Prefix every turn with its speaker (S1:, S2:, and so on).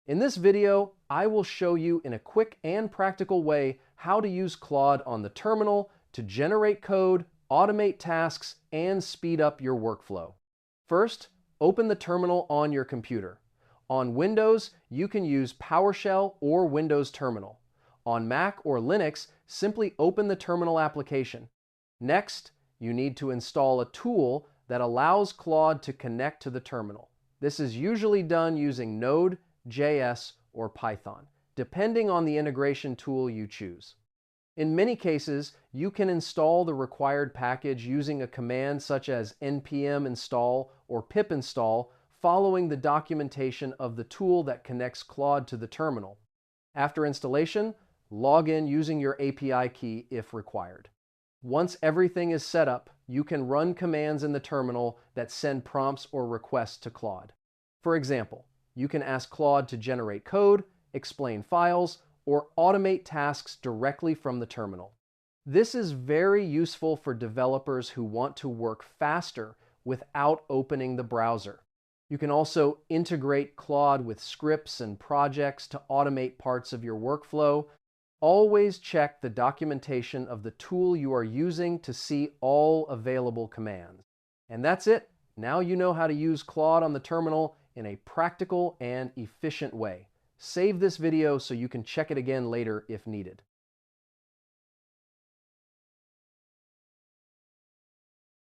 S1: In this video, I will show you in a quick and practical way how to use Claude on the terminal to generate code, automate tasks, and speed up your workflow. First, open the terminal on your computer. On Windows, you can use PowerShell or Windows Terminal. On Mac or Linux, simply open the terminal application. Next, you need to install a tool that allows Claude to connect to the terminal. This is usually done using Node, JS, or Python, depending on the integration tool you choose. In many cases, you can install the required package using a command such as npm install or pip install, following the documentation of the tool that connects Claude to the terminal. After installation, log in using your API key if required. Once everything is set up, you can run commands in the terminal that send prompts or requests to Claude. For example, you can ask Claude to generate code, explain files, or automate tasks directly from the terminal. This is very useful for developers who want to work faster without opening the browser. You can also integrate Claude with scripts and projects to automate parts of your workflow. Always check the documentation of the tool you are using to see all available commands. And that's it. Now you know how to use Claude on the terminal in a practical and efficient way. Save this video so you can check it again later if needed.